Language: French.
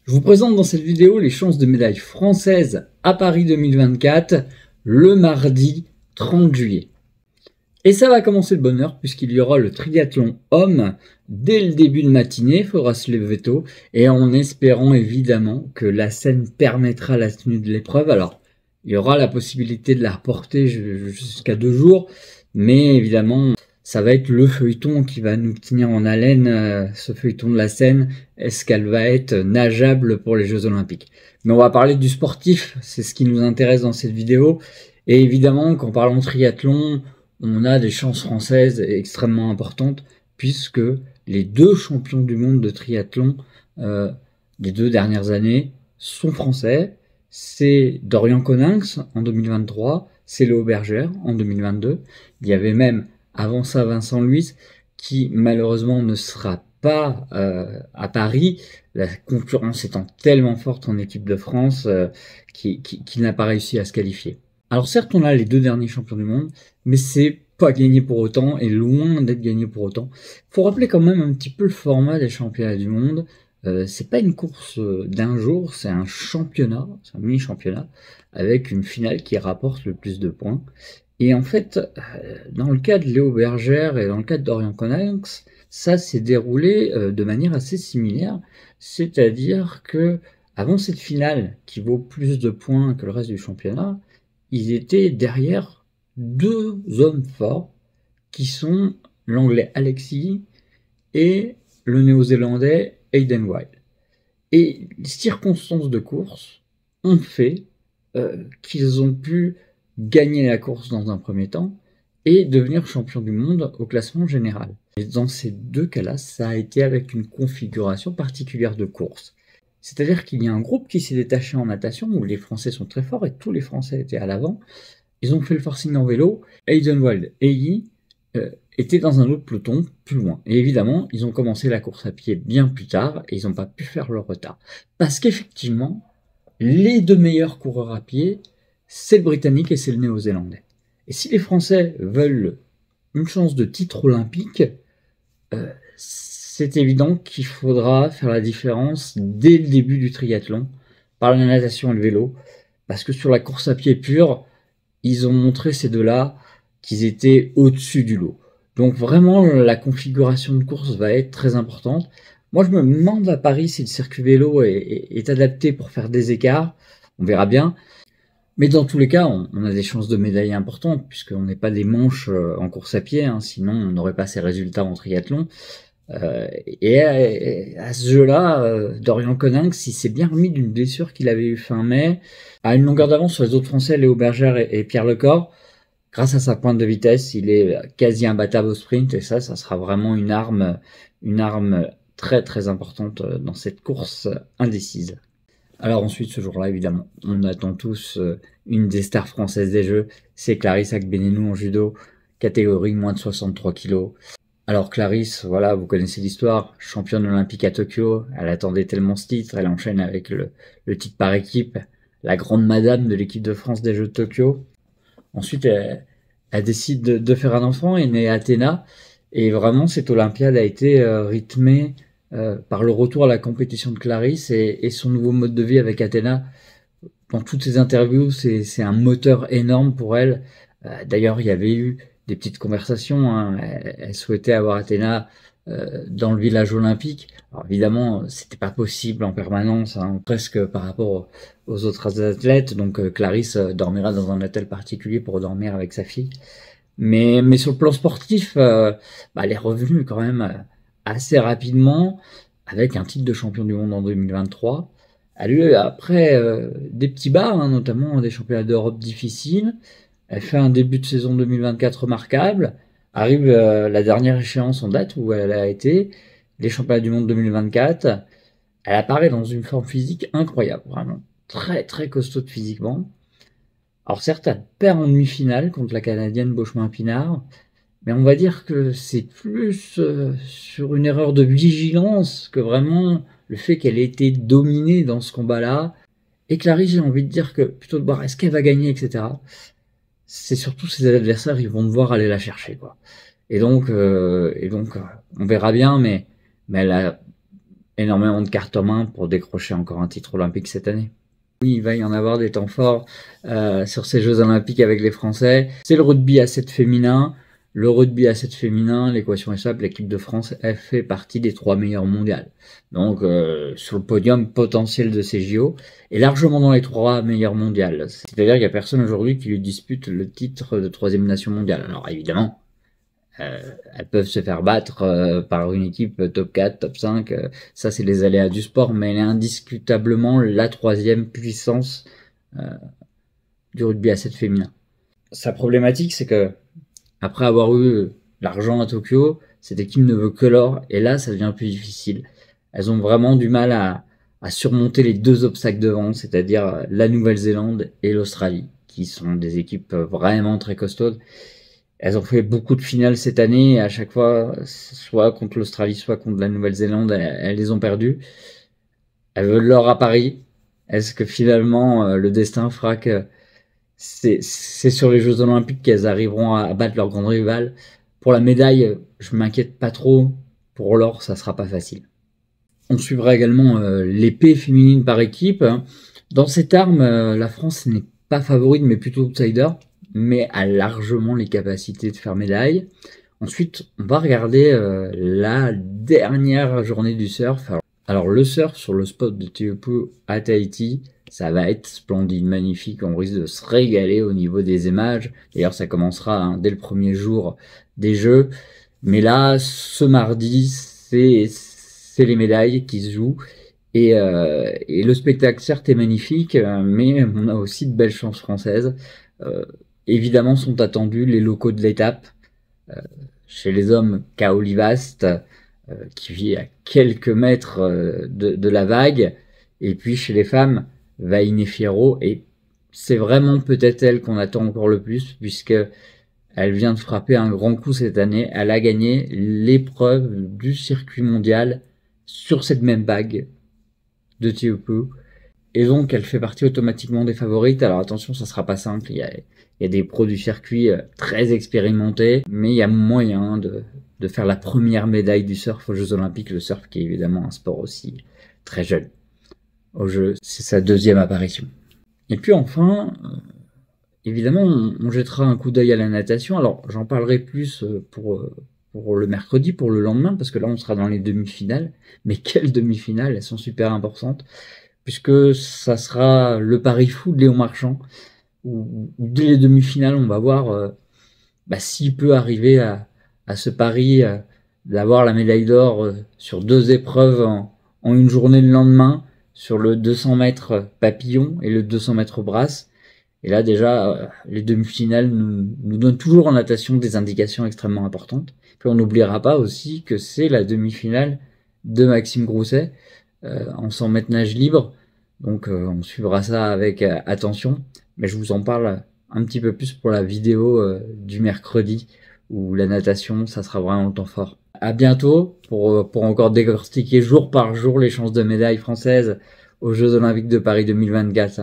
Je vous présente dans cette vidéo les chances de médaille françaises à Paris 2024, le mardi 30 juillet. Et ça va commencer de bonne heure puisqu'il y aura le triathlon homme dès le début de matinée, il faudra se lever tôt, et en espérant évidemment que la scène permettra la tenue de l'épreuve. Alors, il y aura la possibilité de la reporter jusqu'à 2 jours, mais évidemment, ça va être le feuilleton qui va nous tenir en haleine, ce feuilleton de la Seine. Est-ce qu'elle va être nageable pour les Jeux Olympiques? Mais on va parler du sportif, c'est ce qui nous intéresse dans cette vidéo. Et évidemment, quand parlons triathlon, on a des chances françaises extrêmement importantes, puisque les 2 champions du monde de triathlon des 2 dernières années sont français. C'est Dorian Coninx en 2023, c'est Léo Bergère en 2022. Il y avait même avant ça Vincent Luis, qui malheureusement ne sera pas à Paris, la concurrence étant tellement forte en équipe de France qu'il n'a pas réussi à se qualifier. Alors certes, on a les 2 derniers champions du monde, mais c'est pas gagné pour autant, et loin d'être gagné pour autant. Faut rappeler quand même un petit peu le format des championnats du monde. C'est pas une course d'un jour, c'est un championnat, c'est un mini-championnat, avec une finale qui rapporte le plus de points. Et en fait, dans le cas de Léo Bergère et dans le cas de Dorian Coninx, ça s'est déroulé de manière assez similaire, c'est-à-dire que avant cette finale qui vaut plus de points que le reste du championnat, ils étaient derrière 2 hommes forts qui sont l'anglais Alexis et le néo-zélandais Hayden Wilde. Et les circonstances de course ont fait qu'ils ont pu gagner la course dans un premier temps et devenir champion du monde au classement général. Et dans ces 2 cas-là, ça a été avec une configuration particulière de course. C'est-à-dire qu'il y a un groupe qui s'est détaché en natation, où les Français sont très forts et tous les Français étaient à l'avant. Ils ont fait le forcing en vélo. Hayden Wilde et Yi étaient dans un autre peloton plus loin. Et évidemment, ils ont commencé la course à pied bien plus tard et ils n'ont pas pu faire leur retard. Parce qu'effectivement, les 2 meilleurs coureurs à pied, c'est le Britannique et c'est le Néo-Zélandais. Et si les Français veulent une chance de titre olympique, c'est évident qu'il faudra faire la différence dès le début du triathlon, par la natation et le vélo, parce que sur la course à pied pure, ils ont montré ces 2-là qu'ils étaient au-dessus du lot. Donc vraiment, la configuration de course va être très importante. Moi, je me demande à Paris si le circuit vélo est adapté pour faire des écarts. On verra bien. Mais dans tous les cas, on a des chances de médailles importantes, puisqu'on n'est pas des manches en course à pied, hein, sinon on n'aurait pas ces résultats en triathlon. Et à ce jeu-là, Dorian Coninx, il s'est bien remis d'une blessure qu'il avait eu fin mai, à une longueur d'avance sur les autres Français, Léo Bergère et Pierre Lecor. Grâce à sa pointe de vitesse, il est quasi imbattable au sprint, et ça sera vraiment une arme très très importante dans cette course indécise. Alors ensuite, ce jour-là, évidemment, on attend tous une des stars françaises des Jeux, c'est Clarisse Agbenienou en judo, catégorie moins de 63 kg. Alors Clarisse, voilà, vous connaissez l'histoire, championne olympique à Tokyo, elle attendait tellement ce titre, elle enchaîne avec le titre par équipe, la grande madame de l'équipe de France des Jeux de Tokyo. Ensuite, elle décide de faire un enfant, est née Athéna, et vraiment cette Olympiade a été rythmée par le retour à la compétition de Clarisse et son nouveau mode de vie avec Athéna. Dans toutes ses interviews, c'est un moteur énorme pour elle. D'ailleurs, il y avait eu des petites conversations, hein. Elle souhaitait avoir Athéna dans le village olympique. Alors évidemment, c'était pas possible en permanence, hein, presque par rapport aux autres athlètes. Donc Clarisse dormira dans un hôtel particulier pour dormir avec sa fille. Mais sur le plan sportif, elle est revenue quand même assez rapidement avec un titre de champion du monde en 2023. Elle a eu après des petits bas, hein, notamment des championnats d'Europe difficiles. Elle fait un début de saison 2024 remarquable. Arrive la dernière échéance en date où elle a été, les championnats du monde 2024. Elle apparaît dans une forme physique incroyable, vraiment très très costaud physiquement. Alors certes, elle perd en demi-finale contre la Canadienne Beauchemin-Pinard, mais on va dire que c'est plus sur une erreur de vigilance que vraiment le fait qu'elle ait été dominée dans ce combat-là. Et Clarisse, j'ai envie de dire que plutôt de voir est-ce qu'elle va gagner, etc., c'est surtout ses adversaires, ils vont devoir aller la chercher, quoi. Et donc, on verra bien, mais elle a énormément de cartes en main pour décrocher encore un titre olympique cette année. Oui, il va y en avoir des temps forts sur ces Jeux Olympiques avec les Français. C'est le rugby à 7 féminin. Le rugby à 7 féminin, l'équation est simple, l'équipe de France, elle fait partie des 3 meilleurs mondiales. Donc sur le podium potentiel de ces JO, et largement dans les 3 meilleurs mondiales. C'est-à-dire qu'il n'y a personne aujourd'hui qui lui dispute le titre de 3e nation mondiale. Alors évidemment, elles peuvent se faire battre par une équipe top 4, top 5, ça c'est les aléas du sport, mais elle est indiscutablement la 3e puissance du rugby à 7 féminin. Sa problématique, c'est que après avoir eu l'argent à Tokyo, cette équipe ne veut que l'or, et là ça devient plus difficile. Elles ont vraiment du mal à surmonter les 2 obstacles devant, c'est-à-dire la Nouvelle-Zélande et l'Australie, qui sont des équipes vraiment très costaudes. Elles ont fait beaucoup de finales cette année, et à chaque fois, soit contre l'Australie, soit contre la Nouvelle-Zélande, elles les ont perdues. Elles veulent l'or à Paris. Est-ce que finalement, le destin fera que c'est sur les Jeux Olympiques qu'elles arriveront à battre leurs grandes rivales? Pour la médaille, je m'inquiète pas trop. Pour l'or, ça sera pas facile. On suivra également l'épée féminine par équipe. Dans cette arme, la France n'est pas favorite, mais plutôt outsider, mais a largement les capacités de faire médaille. Ensuite, on va regarder la dernière journée du surf. Alors le surf sur le spot de Teahupo'o à Tahiti, ça va être splendide, magnifique, on risque de se régaler au niveau des images. D'ailleurs, ça commencera dès le premier jour des Jeux. Mais là, ce mardi, c'est les médailles qui se jouent. Et le spectacle, certes, est magnifique, mais on a aussi de belles chances françaises. Évidemment, sont attendus les locaux de l'étape. Chez les hommes, Kaoli Vast, qui vit à quelques mètres de la vague. Et puis chez les femmes, Vaïné Fierro, et c'est vraiment peut-être elle qu'on attend encore le plus, puisque elle vient de frapper un grand coup cette année. Elle a gagné l'épreuve du circuit mondial sur cette même vague de Teahupo'o, et donc elle fait partie automatiquement des favorites. Alors attention, ça sera pas simple, il y a des pros du circuit très expérimentés, mais il y a moyen de faire la première médaille du surf aux Jeux Olympiques, le surf qui est évidemment un sport aussi très jeune. Au jeu, c'est sa 2e apparition. Et puis enfin, évidemment, on jettera un coup d'œil à la natation. Alors j'en parlerai plus pour le mercredi, pour le lendemain, parce que là on sera dans les demi-finales. Mais quelles demi-finales, elles sont super importantes, puisque ça sera le pari fou de Léon Marchand, où dès les demi-finales on va voir s'il peut arriver à ce pari d'avoir la médaille d'or sur 2 épreuves en une journée le lendemain, sur le 200 mètres papillon et le 200 mètres brasse. Et là déjà, les demi-finales nous donnent toujours en natation des indications extrêmement importantes. Puis on n'oubliera pas aussi que c'est la demi-finale de Maxime Grousset en 100 mètres nage libre. Donc on suivra ça avec attention. Mais je vous en parle un petit peu plus pour la vidéo du mercredi, où la natation, ça sera vraiment le temps fort. À bientôt pour encore décortiquer jour par jour les chances de médaille françaises aux Jeux Olympiques de Paris 2024.